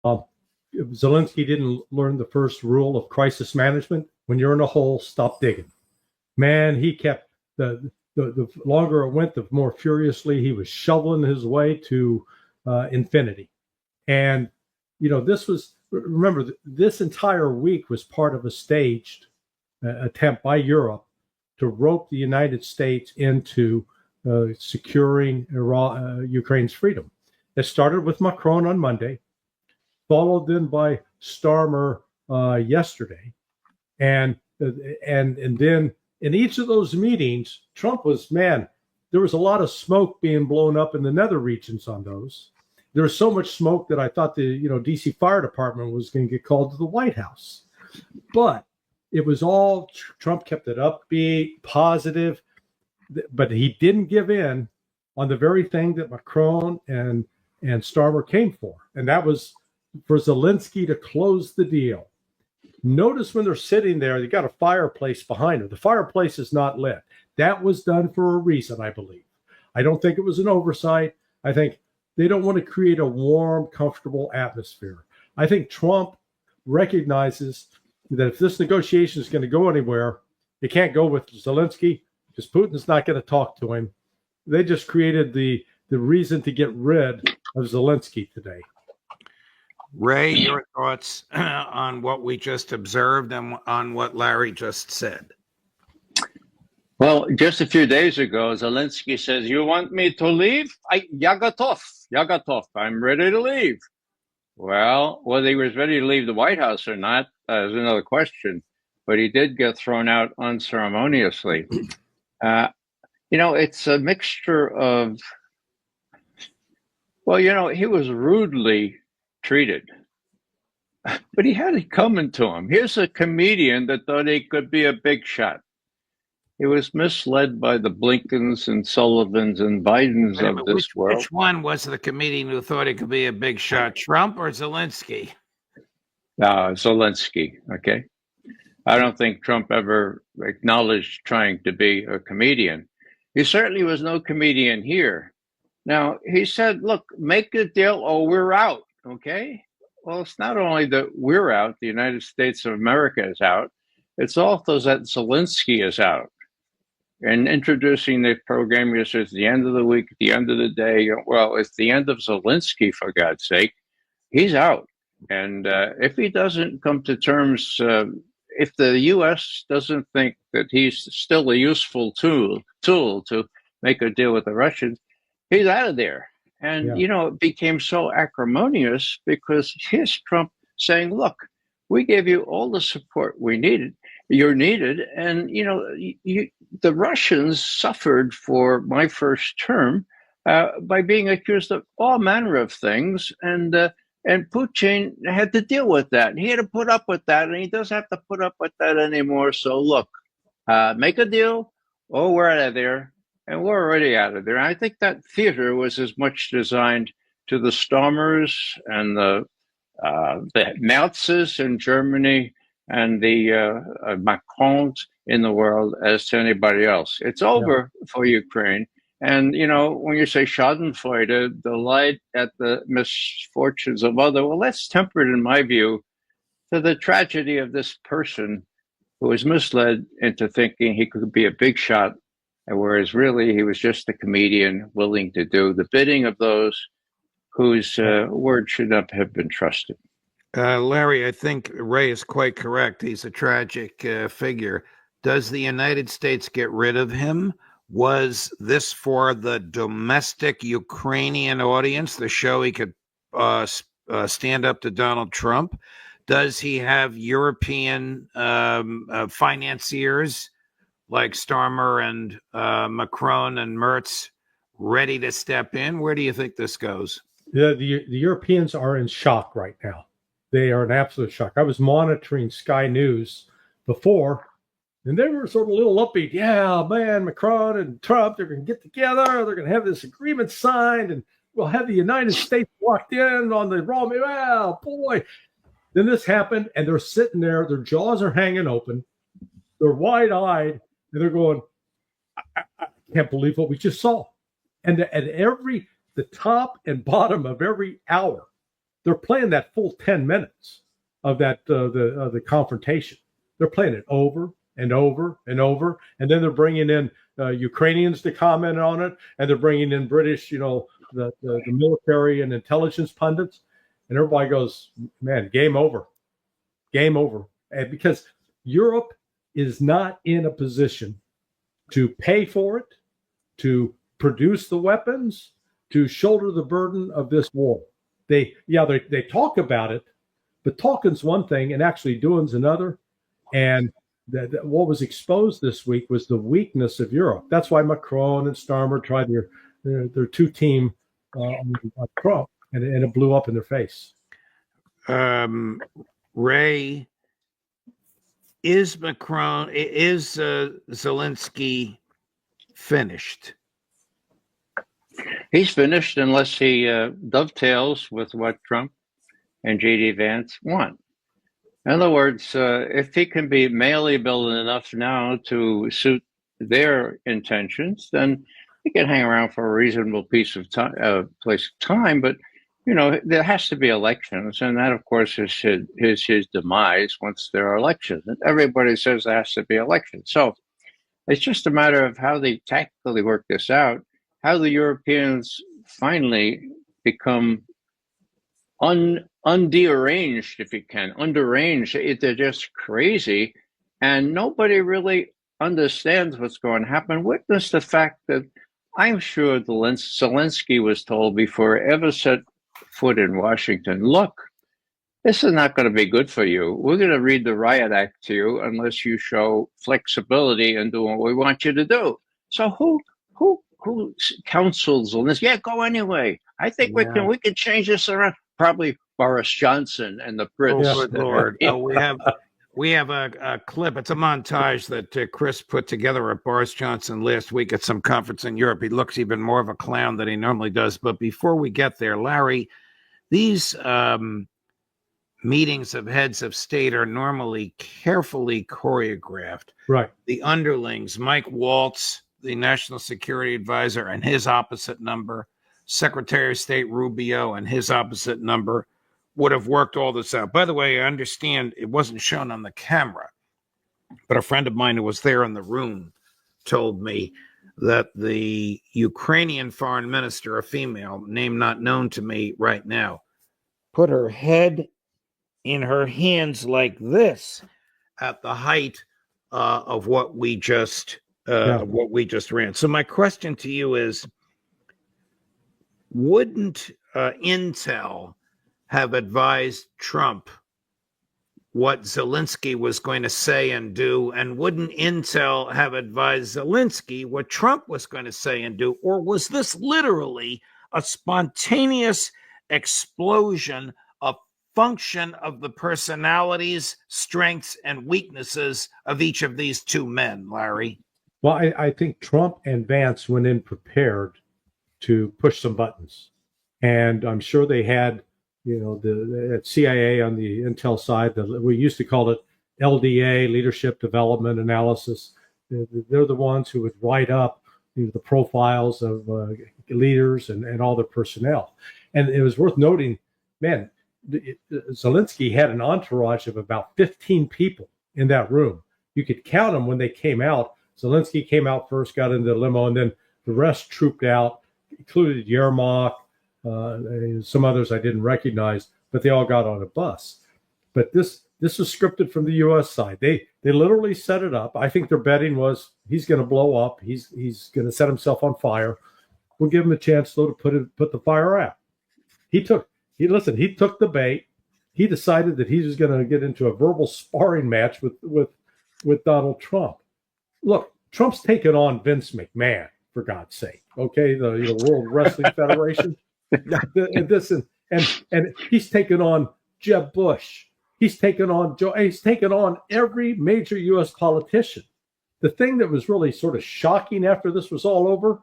Zelensky didn't learn the first rule of crisis management. When you're in a hole, stop digging. Man, he kept the longer it went, the more furiously he was shoveling his way to infinity. And, remember, this entire week was part of a staged attempt by Europe to rope the United States into securing Ukraine's freedom. It started with Macron on Monday, followed then by Starmer yesterday, and then in each of those meetings, Trump was, there was a lot of smoke being blown up in the nether regions on those. There was so much smoke that I thought the DC Fire Department was going to get called to the White House, but it was all Trump kept it upbeat, positive, but he didn't give in on the very thing that Macron and Starmer came for, and that was for Zelensky to close the deal. Notice when they're sitting there, they got a fireplace behind them. The fireplace is not lit. That was done for a reason, I believe. I don't think it was an oversight. I think they don't want to create a warm, comfortable atmosphere. I think Trump recognizes that if this negotiation is going to go anywhere, it can't go with Zelensky because Putin's not going to talk to him. They just created the reason to get rid of Zelensky today. Ray, your thoughts on what we just observed and on what Larry just said? Well, just a few days ago, Zelensky says, "You want me to leave? Я готов. I'm ready to leave." Well, whether he was ready to leave the White House or not is another question, but he did get thrown out unceremoniously. It's a mixture of, he was rudely treated, but he had it coming to him. Here's a comedian that thought he could be a big shot. He was misled by the Blinkens and Sullivans and Bidens of this world. Which one was the comedian who thought he could be a big shot, Trump or Zelensky? Zelensky, okay. I don't think Trump ever acknowledged trying to be a comedian. He certainly was no comedian here. Now, he said, look, make a deal or we're out, okay? Well, it's not only that we're out, the United States of America is out, it's also that Zelensky is out. And introducing the program, you said, it's the end of the week, at the end of the day. Well, it's the end of Zelensky, for God's sake. He's out. And if he doesn't come to terms, if the U.S. doesn't think that he's still a useful tool to make a deal with the Russians, he's out of there. And, it became so acrimonious because here's Trump saying, look, we gave you all the support you're needed. And, the Russians suffered for my first term by being accused of all manner of things. And Putin had to deal with that. And he had to put up with that. And he doesn't have to put up with that anymore. So look, make a deal or we're out of there. And we're already out of there. I think that theater was as much designed to the Stormers and the Merzes in Germany and the Macrons in the world as to anybody else. It's over for Ukraine. And, when you say Schadenfreude, delight at the misfortunes of others, well, that's tempered, in my view, to the tragedy of this person who was misled into thinking he could be a big shot, whereas really he was just a comedian willing to do the bidding of those whose word should not have been trusted. Larry, I think Ray is quite correct. He's a tragic figure. Does the United States get rid of him? Was this for the domestic Ukrainian audience, the show he could stand up to Donald Trump? Does he have European financiers like Starmer and Macron and Merz ready to step in? Where do you think this goes? The Europeans are in shock right now. They are in absolute shock. I was monitoring Sky News before, and they were sort of a little upbeat. Yeah, man, Macron and Trump, they're going to get together. They're going to have this agreement signed, and we'll have the United States locked in on the raw. Well, boy. Then this happened, and they're sitting there. Their jaws are hanging open. They're wide-eyed, and they're going, I can't believe what we just saw. And at the top and bottom of every hour, they're playing that full 10 minutes of that the confrontation. They're playing it over and over and over, and then they're bringing in Ukrainians to comment on it, and they're bringing in British, the military and intelligence pundits, and everybody goes, man, game over, and because Europe is not in a position to pay for it, to produce the weapons, to shoulder the burden of this war. They talk about it, but talking's one thing and actually doing's another. And what was exposed this week was the weakness of Europe. That's why Macron and Starmer tried their two-team on Trump, and it blew up in their face. Ray, is Zelensky finished? He's finished unless he dovetails with what Trump and J.D. Vance want. In other words, if he can be malleable enough now to suit their intentions, then he can hang around for a reasonable piece of time, place of time. But there has to be elections, and that, of course, is his demise once there are elections. And everybody says there has to be elections. So it's just a matter of how they tactically work this out, how the Europeans finally become underanged, if you can, underanged. They're just crazy, and nobody really understands what's going to happen. Witness the fact that I'm sure Zelensky was told before he ever set foot in Washington, look, this is not going to be good for you. We're going to read the Riot Act to you unless you show flexibility and do what we want you to do. So who counsels Zelensky? Yeah, go anyway. I think we can change this around. Probably Boris Johnson and the Brits. Oh, good Lord. We have a clip. It's a montage that Chris put together at Boris Johnson last week at some conference in Europe. He looks even more of a clown than he normally does. But before we get there, Larry, these meetings of heads of state are normally carefully choreographed. Right. The underlings, Mike Waltz, the national security advisor, and his opposite number, Secretary of State Rubio and his opposite number, would have worked all this out. By the way, I understand it wasn't shown on the camera, but a friend of mine who was there in the room told me that the Ukrainian foreign minister, a female, name not known to me right now, put her head in her hands like this at the height of what we just ran. So my question to you is, wouldn't Intel have advised Trump what Zelensky was going to say and do? And wouldn't Intel have advised Zelensky what Trump was going to say and do? Or was this literally a spontaneous explosion, a function of the personalities, strengths, and weaknesses of each of these two men, Larry? Well, I think Trump and Vance went in prepared to push some buttons. And I'm sure they had, the CIA on the Intel side, we used to call it LDA, Leadership Development Analysis. They're the ones who would write up the profiles of leaders and all their personnel. And it was worth noting, man, Zelensky had an entourage of about 15 people in that room. You could count them when they came out. Zelensky came out first, got into the limo, and then the rest trooped out, included Yermak, some others I didn't recognize, but they all got on a bus. But this was scripted from the U.S. side. They literally set it up. I think their betting was he's going to blow up. He's going to set himself on fire. We'll give him a chance though to put the fire out. He took the bait. He decided that he was going to get into a verbal sparring match with Donald Trump. Look, Trump's taken on Vince McMahon, for God's sake. Okay, the World Wrestling Federation. And he's taken on Jeb Bush. He's taken on Joe. He's taken on every major U.S. politician. The thing that was really sort of shocking after this was all over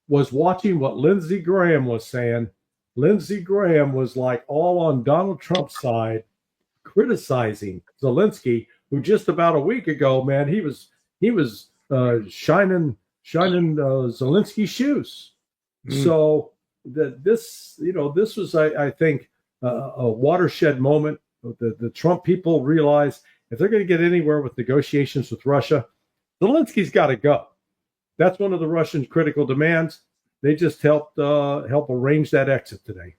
was watching what Lindsey Graham was saying. Lindsey Graham was like all on Donald Trump's side, criticizing Zelensky, who just about a week ago, man, he was shining Zelensky's shoes. So this was, I think, a watershed moment. The Trump people realize if they're going to get anywhere with negotiations with Russia, Zelensky's got to go. That's one of the Russian critical demands. They just help arrange that exit today.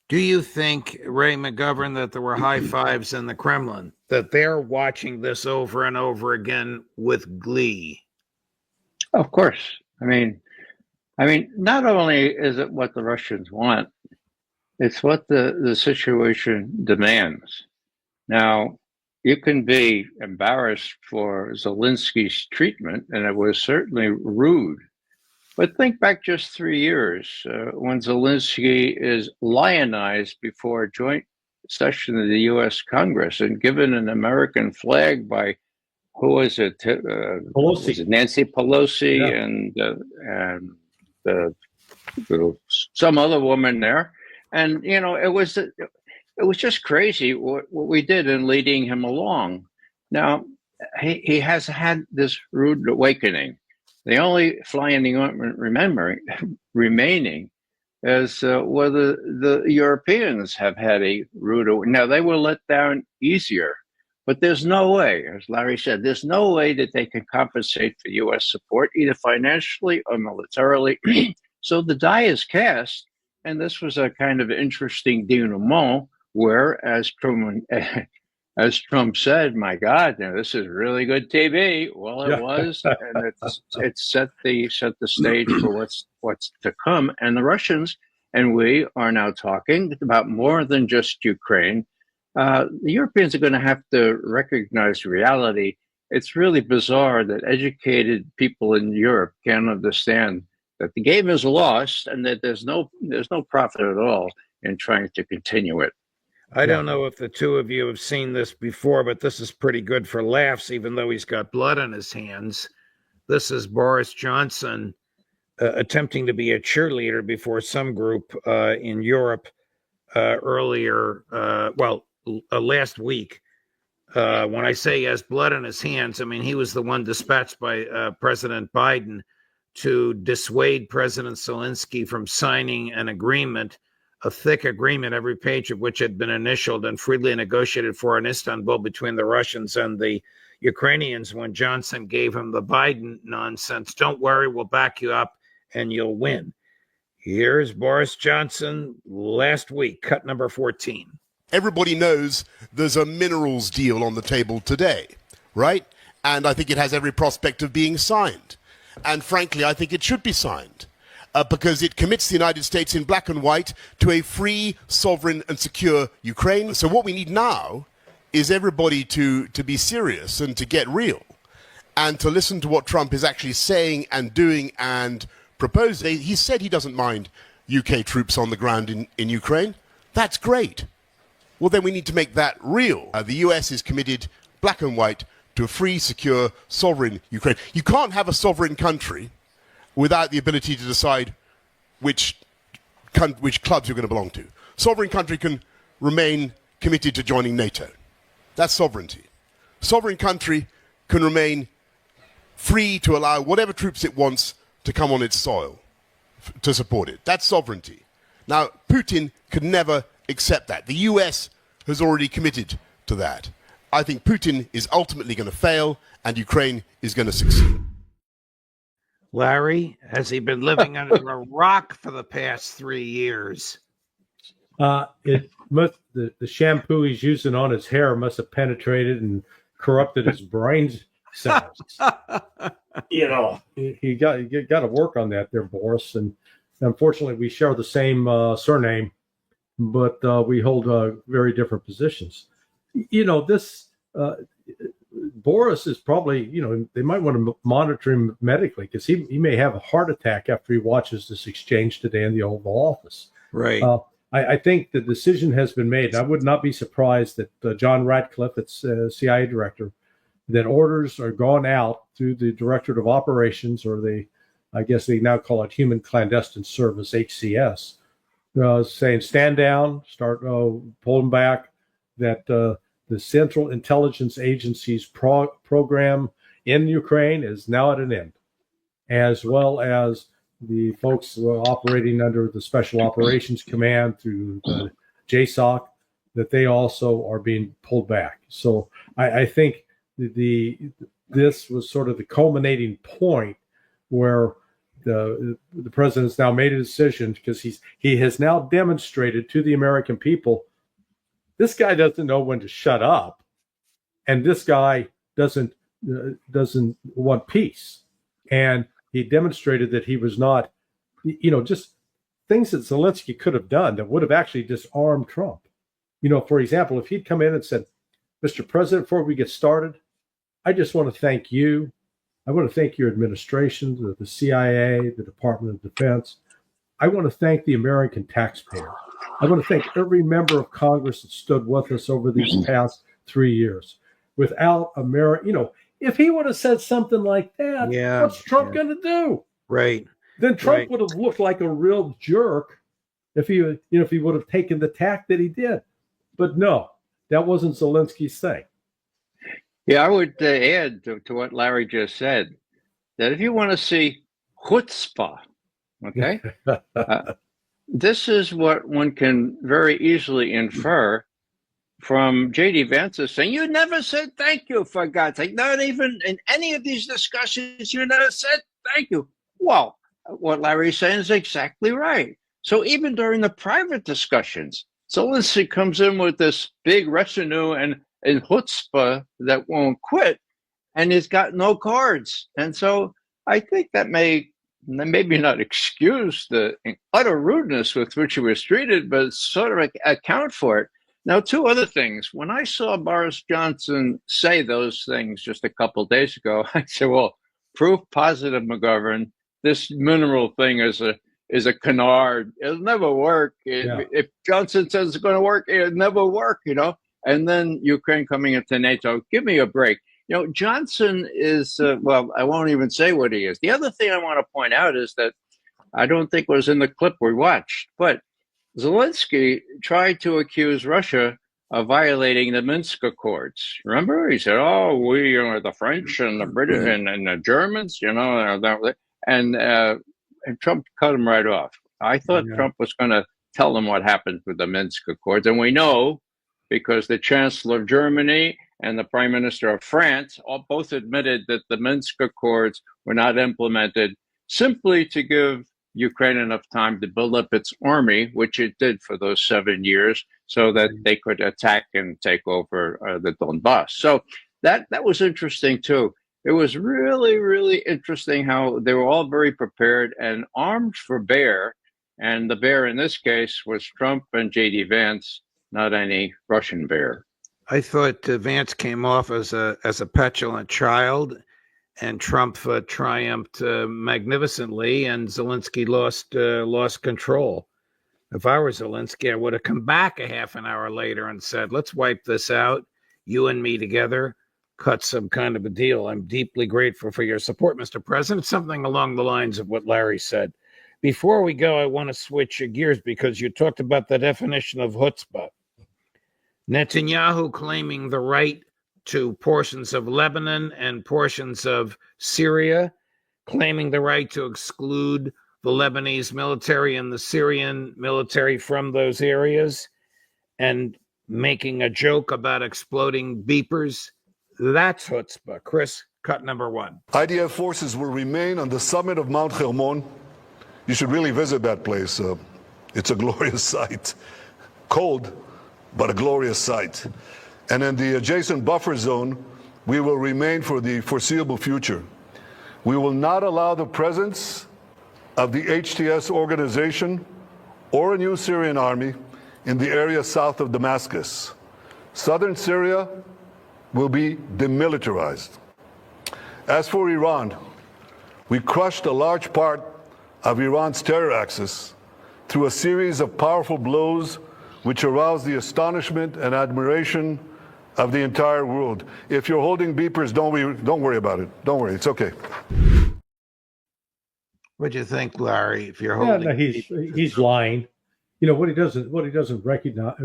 Do you think, Ray McGovern, that there were high fives in the Kremlin, that they're watching this over and over again with glee? Of course. I mean, not only is it what the Russians want, it's what the situation demands. Now, you can be embarrassed for Zelensky's treatment, and it was certainly rude. But think back just 3 years when Zelensky is lionized before a joint session of the U.S. Congress and given an American flag by, who was it? Pelosi. Was it Nancy Pelosi and some other woman there. And, it was just crazy what we did in leading him along. Now, he has had this rude awakening. The only fly in the ointment remaining is whether the Europeans have had a rude awakening. Now, they were let down easier, but there's no way, as Larry said, there's no way that they can compensate for U.S. support, either financially or militarily. So the die is cast, and this was a kind of interesting denouement where, as Trump said, "My God, this is really good TV." Well, it was, and it set the stage for what's to come. And the Russians and we are now talking about more than just Ukraine. The Europeans are going to have to recognize reality. It's really bizarre that educated people in Europe can't understand that the game is lost and that there's no profit at all in trying to continue it. I don't know if the two of you have seen this before, but this is pretty good for laughs, even though he's got blood on his hands. This is Boris Johnson attempting to be a cheerleader before some group in Europe last week. When I say he has blood on his hands, I mean he was the one dispatched by President Biden to dissuade President Zelensky from signing an agreement, a thick agreement, every page of which had been initialed and freely negotiated for in Istanbul between the Russians and the Ukrainians, when Johnson gave him the Biden nonsense. Don't worry, we'll back you up and you'll win. Here's Boris Johnson last week, cut number 14. Everybody knows there's a minerals deal on the table today, right? And I think it has every prospect of being signed. And frankly, I think it should be signed. Because it commits the United States in black and white to a free, sovereign, and secure Ukraine. So what we need now is everybody to be serious and to get real and to listen to what Trump is actually saying and doing and proposing. He said he doesn't mind UK troops on the ground in Ukraine. That's great. Well, then we need to make that real. The US is committed, black and white, to a free, secure, sovereign Ukraine. You can't have a sovereign country without the ability to decide which clubs you're going to belong to. Sovereign country can remain committed to joining NATO. That's sovereignty. Sovereign country can remain free to allow whatever troops it wants to come on its soil to support it. That's sovereignty. Now, Putin could never accept that. The US has already committed to that. I think Putin is ultimately going to fail and Ukraine is going to succeed. Larry, has he been living under a rock for the past 3 years? The shampoo he's using on his hair must have penetrated and corrupted his brain cells. You got to work on that there, Boris. And unfortunately, we share the same surname, but we hold very different positions. Boris is probably, they might want to monitor him medically because he may have a heart attack after he watches this exchange today in the Oval Office. Right. I think the decision has been made. I would not be surprised that John Ratcliffe, it's CIA director, that orders are gone out through the Directorate of Operations, or I guess they now call it Human Clandestine Service, HCS, saying stand down, start pulling back, that the Central Intelligence Agency's program in Ukraine is now at an end, as well as the folks operating under the Special Operations Command through the JSOC, that they also are being pulled back. So I think this was sort of the culminating point where the president's now made a decision, because he has now demonstrated to the American people, this guy doesn't know when to shut up, and this guy doesn't want peace. And he demonstrated that he was not, just things that Zelensky could have done that would have actually disarmed Trump. For example, if he'd come in and said, Mr. President, before we get started, I just want to thank you. I want to thank your administration, the CIA, the Department of Defense. I want to thank the American taxpayer. I want to thank every member of Congress that stood with us over these past 3 years. Without America, if he would have said something like that, what's Trump going to do? Right. Then Trump would have looked like a real jerk if he would have taken the tack that he did. But no, that wasn't Zelensky's thing. Yeah, I would add to what Larry just said, that if you want to see chutzpah, okay, this is what one can very easily infer from J.D. Vance saying, you never said thank you, for God's sake. Not even in any of these discussions, you never said thank you. Well, what Larry's saying is exactly right. So even during the private discussions, Zelensky comes in with this big retinue and chutzpah that won't quit, and he's got no cards. And so I think that maybe not excuse the utter rudeness with which he was treated, but sort of account for it. Now, two other things. When I saw Boris Johnson say those things just a couple of days ago, I said, well, proof positive, McGovern, this mineral thing is a canard. It'll never work. If Johnson says it's going to work, it'll never work, And then Ukraine coming into NATO. Give me a break. Johnson is, well, I won't even say what he is. The other thing I want to point out is that I don't think was in the clip we watched, but Zelensky tried to accuse Russia of violating the Minsk Accords. Remember? He said, oh, we are the French and the British and the Germans, and Trump cut him right off. I thought Trump was going to tell him what happened with the Minsk Accords. And we know, because the Chancellor of Germany and the Prime Minister of France both admitted that the Minsk Accords were not implemented simply to give Ukraine enough time to build up its army, which it did for those 7 years, so that they could attack and take over the Donbass. So that was interesting, too. It was really, really interesting how they were all very prepared and armed for bear. And the bear in this case was Trump and J.D. Vance, not any Russian bear. I thought Vance came off as a petulant child, and Trump triumphed magnificently, and Zelensky lost control. If I were Zelensky, I would have come back a half an hour later and said, let's wipe this out, you and me together, cut some kind of a deal. I'm deeply grateful for your support, Mr. President. Something along the lines of what Larry said. Before we go, I want to switch gears because you talked about the definition of chutzpah. Netanyahu claiming the right to portions of Lebanon and portions of Syria, claiming the right to exclude the Lebanese military and the Syrian military from those areas, and making a joke about exploding beepers. That's chutzpah. Chris, cut number one. IDF forces will remain on the summit of Mount Hermon. You should really visit that place. It's a glorious sight. Cold, but a glorious sight. And in the adjacent buffer zone, we will remain for the foreseeable future. We will not allow the presence of the HTS organization or a new Syrian army in the area south of Damascus. Southern Syria will be demilitarized. As for Iran, we crushed a large part of Iran's terror axis through a series of powerful blows which aroused the astonishment and admiration of the entire world. If you're holding beepers, don't worry about it. Don't worry, it's okay. What'd you think, Larry? If you're holding, he's lying. What he doesn't recognize,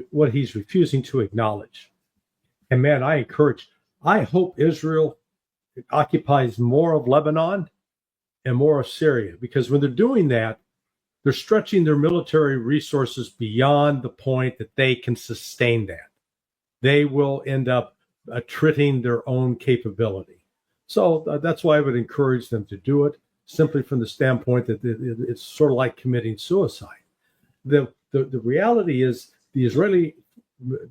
what he's refusing to acknowledge. And man, I hope Israel occupies more of Lebanon and more of Syria, because when they're doing that, they're stretching their military resources beyond the point that they can sustain that. They will end up attriting their own capability. So that's why I would encourage them to do it, simply from the standpoint that it's sort of like committing suicide. The reality is the Israeli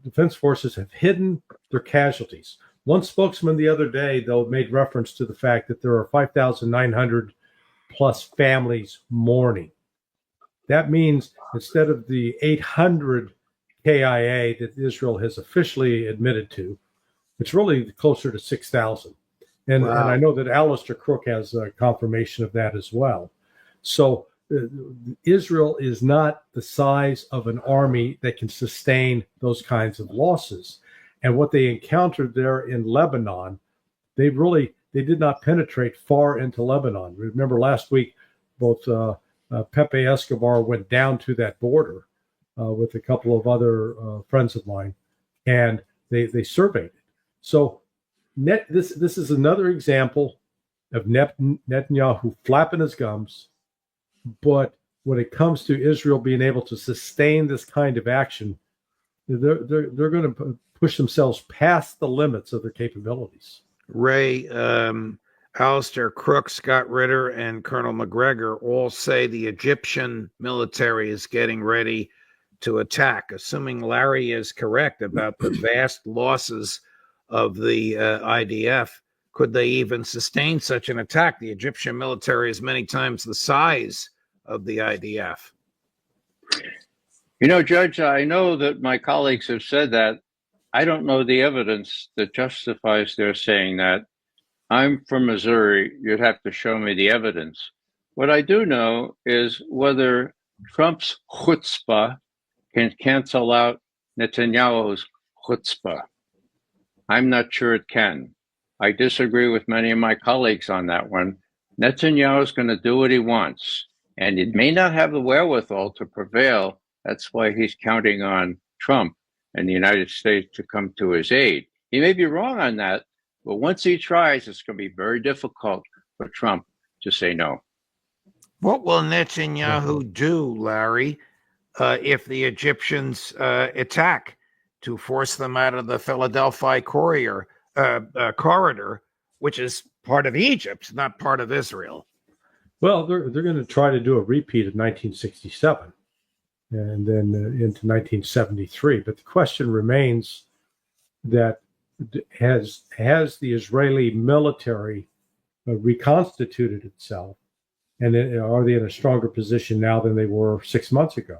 Defense Forces have hidden their casualties. One spokesman the other day, though, made reference to the fact that there are 5,900 plus families mourning. That means instead of the 800 KIA that Israel has officially admitted to, it's really closer to 6,000. And, Wow. and I know that Alistair Crook has a confirmation of that as well. So Israel is not the size of an army that can sustain those kinds of losses. And what they encountered there in Lebanon, they did not penetrate far into Lebanon. Remember last week, both Pepe Escobar went down to that border with a couple of other friends of mine, and they surveyed it. So this is another example of Netanyahu flapping his gums. But when it comes to Israel being able to sustain this kind of action, they're going to push themselves past the limits of their capabilities. Ray, Alistair Crook, Scott Ritter, and Colonel McGregor all say the Egyptian military is getting ready to attack. Assuming Larry is correct about the vast losses of the IDF, could they even sustain such an attack? The Egyptian military is many times the size of the IDF. You know, Judge, I know that my colleagues have said that. I don't know the evidence that justifies their saying that. I'm from Missouri. You'd have to show me the evidence. What I do know is whether Trump's chutzpah can cancel out Netanyahu's chutzpah. I'm not sure it can. I disagree with many of my colleagues on that one. Netanyahu is going to do what he wants, and it may not have the wherewithal to prevail. That's why he's counting on Trump and the United States to come to his aid. He may be wrong on that, but once he tries, it's going to be very difficult for Trump to say no. What will Netanyahu do, Larry, if the Egyptians attack to force them out of the Philadelphia corridor, which is part of Egypt, not part of Israel? Well, they're going to try to do a repeat of 1967 and then into 1973. But the question remains that has the Israeli military reconstituted itself, and are they in a stronger position now than they were 6 months ago?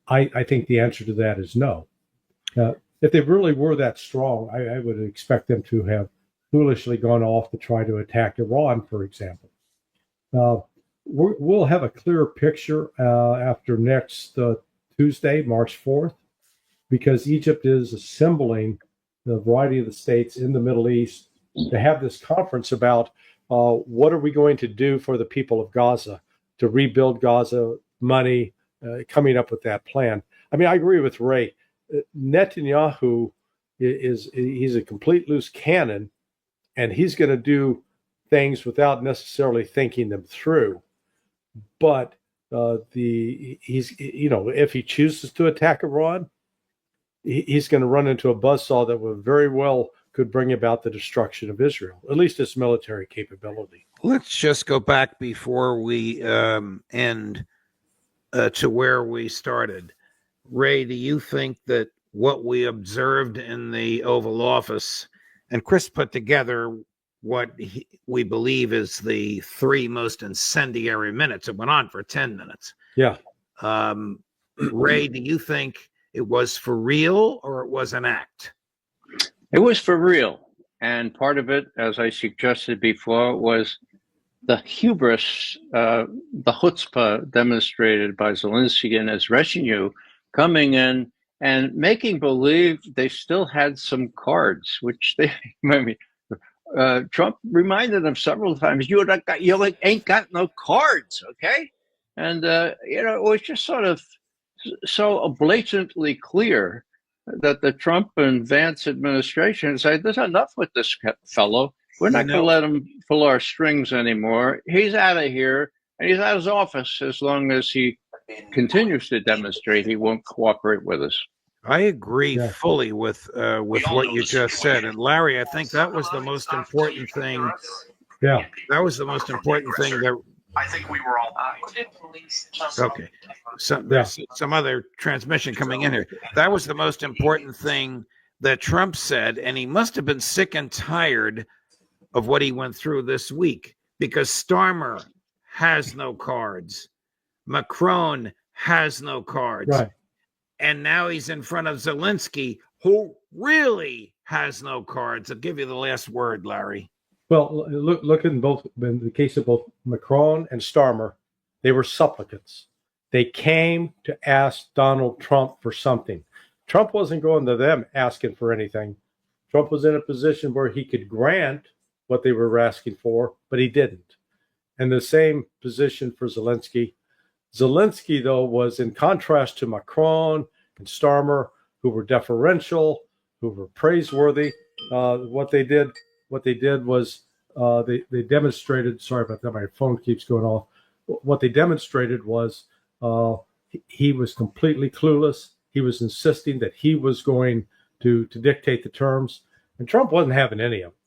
I think the answer to that is no. If they really were that strong, I would expect them to have foolishly gone off to try to attack Iran, for example. We'll have a clearer picture after next Tuesday, March 4th, because Egypt is assembling the variety of the states in the Middle East to have this conference about what are we going to do for the people of Gaza to rebuild Gaza, money, coming up with that plan. I mean, I agree with Ray. Netanyahu he's a complete loose cannon, and he's going to do things without necessarily thinking them through. But if he chooses to attack Iran, he's going to run into a buzzsaw that would very well could bring about the destruction of Israel, at least its military capability. Let's just go back before we end to where we started. Ray, do you think that what we observed in the Oval Office, and Chris put together what we believe is the 3 most incendiary minutes, it went on for 10 minutes. Yeah. Ray, do you think it was for real or it was an act? It was for real. And part of it, as I suggested before, was the hubris, the chutzpah demonstrated by Zelensky and his retinue coming in and making believe they still had some cards, which they, Trump reminded them several times, you ain't got no cards, okay? And, it was just sort of so blatantly clear that the Trump and Vance administration said, there's enough with this fellow. We're not You going to know, let him pull our strings anymore. He's out of here, and he's out of his office as long as he continues to demonstrate he won't cooperate with us. I agree Yeah. fully with what you just said. And Larry, I think that was the most important thing. Yeah. That was the most important thing that. I think we were all. Okay. There's some other transmission coming in here. That was the most important thing that Trump said, and he must have been sick and tired of what he went through this week, because Starmer has no cards. Macron has no cards. Right. And now he's in front of Zelensky, who really has no cards. I'll give you the last word, Larry. Well, look in the case of both Macron and Starmer, they were supplicants. They came to ask Donald Trump for something. Trump wasn't going to them asking for anything. Trump was in a position where he could grant what they were asking for, but he didn't. And the same position for Zelensky. Zelensky, though, was in contrast to Macron and Starmer, who were deferential, who were praiseworthy. What they did was they demonstrated. Sorry about that, my phone keeps going off. What they demonstrated was he was completely clueless. He was insisting that he was going to dictate the terms, and Trump wasn't having any of it.